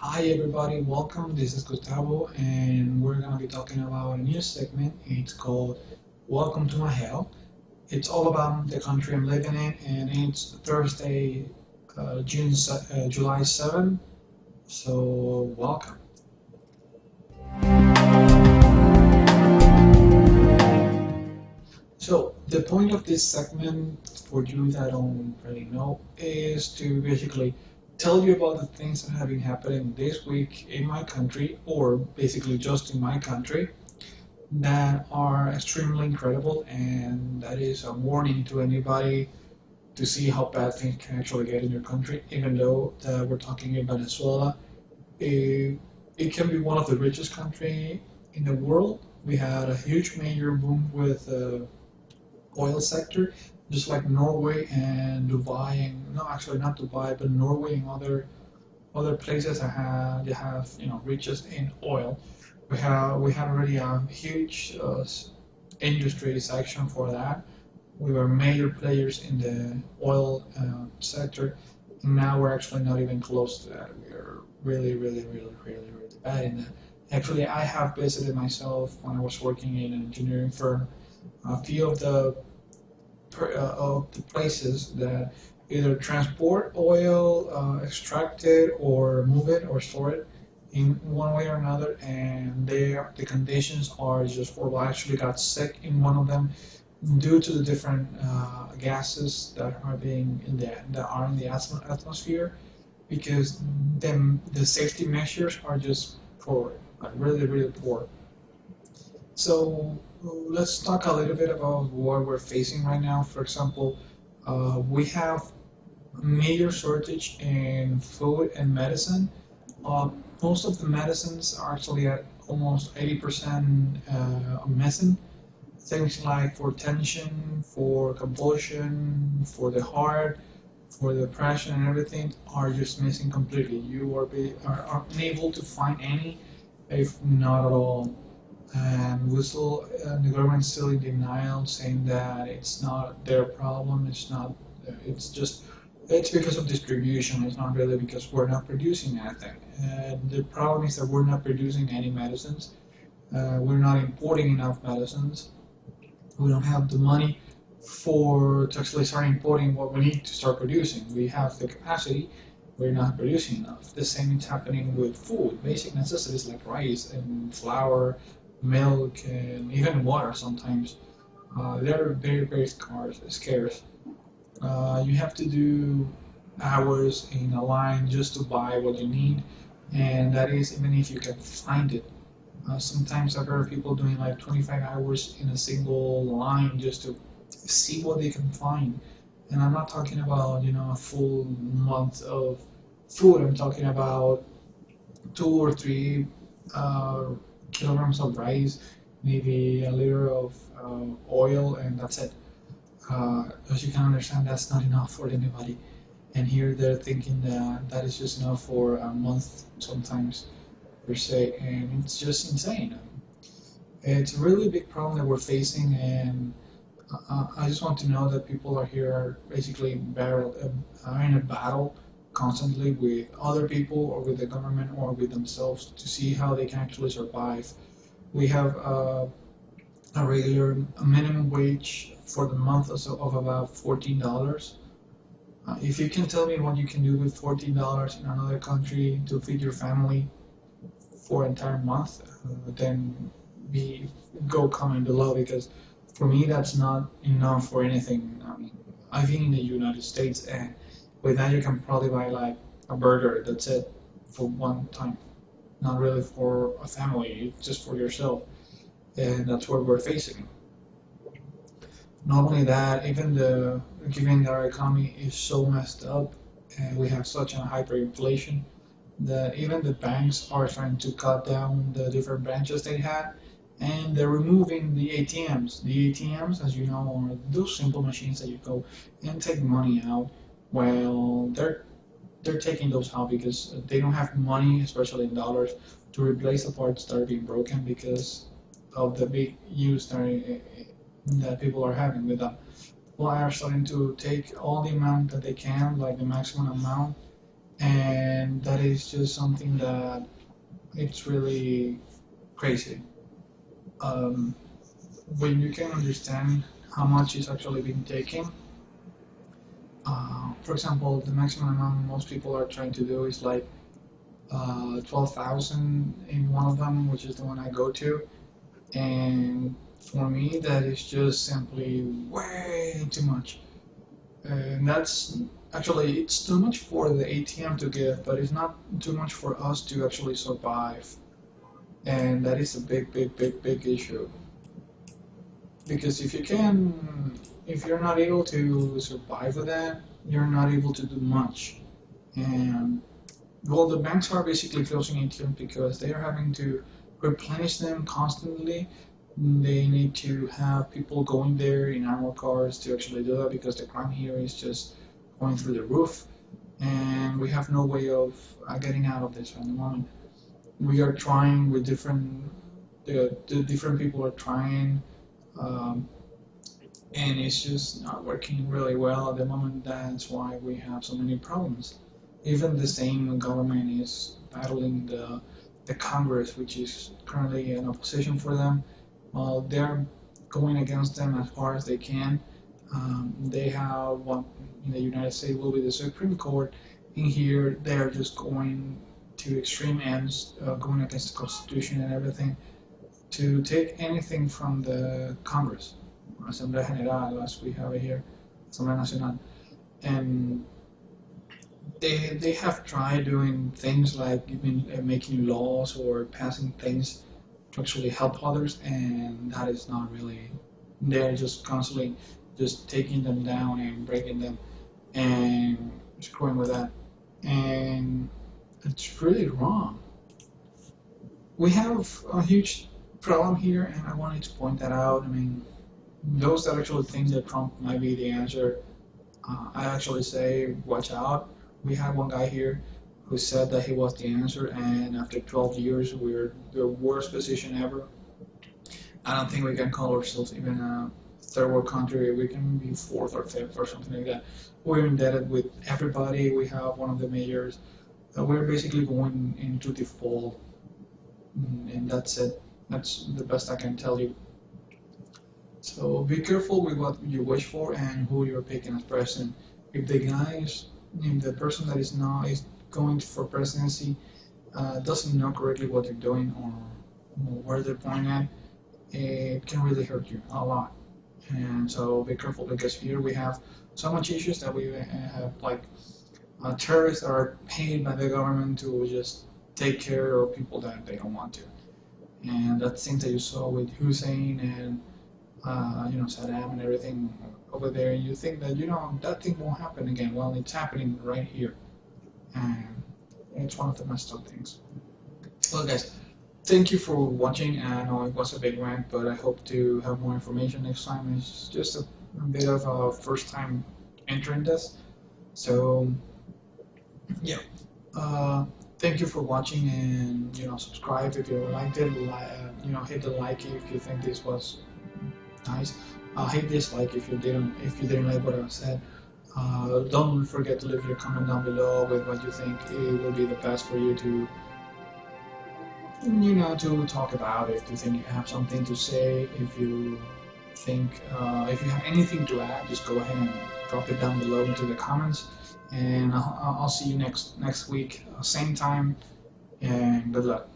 Hi everybody, welcome. This is Gustavo, and we're gonna be talking about a new segment. It's called "Welcome to My Hell." It's all about the country I'm living in, and it's Thursday, July 7th. So welcome. So the point of this segment, for you that don't really know, is to basically tell you about the things that have been happening this week in my country, or basically just in my country, that are extremely incredible, and that is a warning to anybody to see how bad things can actually get in your country. Even though we're talking about Venezuela, it can be one of the richest country in the world. We had a huge major boom with the oil sector, just like Norway and Dubai, and no, actually not Dubai, but Norway and other places that have riches in oil. We have already a huge industry section for that. We were major players in the oil sector, and now we're actually not even close to that. We are really, really, really, really, really bad in that. Actually, I have visited myself when I was working in an engineering firm. A few of the places that either transport oil, extract it, or move it, or store it in one way or another, and the conditions are just horrible. I actually got sick in one of them due to the different gases that are being in the atmosphere, because the safety measures are just poor, like really, really poor. So let's talk a little bit about what we're facing right now. For example, we have a major shortage in food and medicine. Uh, Most of the medicines are actually at almost 80% missing. Things like for tension, for convulsion, for the heart, for depression, and everything are just missing completely. You are unable to find any, if not at all. And we still, the government still in denial, saying that it's not their problem. It's not. It's just. It's because of distribution. It's not really because we're not producing anything. The problem is that we're not producing any medicines. We're not importing enough medicines. We don't have the money to actually start importing what we need to start producing. We have the capacity. We're not producing enough. The same is happening with food, basic necessities like rice and flour, milk, and even water sometimes. They're very, very scarce. You have to do hours in a line just to buy what you need, and that is even if you can find it. Sometimes I've heard people doing like 25 hours in a single line just to see what they can find. And I'm not talking about, a full month of food. I'm talking about 2 or 3 uh, kilograms of rice, maybe a liter of oil, and that's it. As you can understand, that's not enough for anybody. And here they're thinking that that is just enough for a month sometimes per se, and it's just insane. It's a really big problem that we're facing, and I just want to know that people are here are basically are in a battle constantly with other people or with the government or with themselves to see how they can actually survive. We have a regular a minimum wage for the month of about $14. If you can tell me what you can do with $14 in another country to feed your family for an entire month, then be go comment below, because for me that's not enough for anything. I mean, I've been in the United States, and with that you can probably buy like a burger. That's it for one time. Not really for a family, it's just for yourself, and that's what we're facing. Not only that, even the given that our economy is so messed up and we have such a hyperinflation, that even the banks are trying to cut down the different branches they had, and they're removing the ATMs. The ATMs, as you know, are those simple machines that you go and take money out. Well, they're taking those out because they don't have money, especially in dollars, to replace the parts that are being broken because of the big use that people are having with them. People are starting to take all the amount that they can, like the maximum amount, and that is just something that it's really crazy. Um, when you can understand how much is actually being taken. For example, the maximum amount most people are trying to do is like 12,000 in one of them, which is the one I go to. And for me, that is just simply way too much. And that's actually, it's too much for the ATM to give, but it's not too much for us to actually survive. And that is a big, big, big, big issue. Because if you're not able to survive with that, you're not able to do much. And well, the banks are basically closing ATMs because they are having to replenish them constantly. They need to have people going there in armored cars to actually do that because the crime here is just going through the roof, and we have no way of getting out of this at the moment. We are trying with the different people are trying, um, and it's just not working really well at the moment. That's why we have so many problems. Even the same government is battling the Congress, which is currently in opposition for them. Well, they're going against them as far as they can. They have what in the United States will be the Supreme Court. In here, they're just going to extreme ends, going against the Constitution and everything, to take anything from the Congress, Asamblea General, as we have it here, Asamblea Nacional. And they have tried doing things like even making laws or passing things to actually help others, and that is not really. They're just constantly just taking them down and breaking them and screwing with that, and it's really wrong. We have a huge problem here, and I wanted to point that out. I mean, those that actually think that Trump might be the answer, I actually say, watch out. We had one guy here who said that he was the answer, and after 12 years, we're the worst position ever. I don't think we can call ourselves even a third world country. We can be fourth or fifth or something like that. We're indebted with everybody. We have one of the majors. We're basically going into default, and that's it. That's the best I can tell you. So be careful with what you wish for and who you're picking as president. If the guy is, if the person that is now is going for presidency doesn't know correctly what they're doing or where they're pointing at, it can really hurt you a lot. And so be careful because here we have so much issues that we have like terrorists that are paid by the government to just take care of people that they don't want to. And that's things that you saw with Hussein and Saddam and everything over there, and you think that that thing won't happen again. Well, it's happening right here, and it's one of the messed up things. Well, guys, thank you for watching. I know it was a big rant, but I hope to have more information next time. It's just a bit of a first time entering this, so yeah. Thank you for watching, and subscribe if you liked it. Hit the like if you think this was nice. Hit dislike if you didn't like what I said. Don't forget to leave your comment down below with what you think it will be the best for you to talk about. If you think you have something to say, if you have anything to add, just go ahead and drop it down below into the comments. And I'll see you next week, same time, and good luck.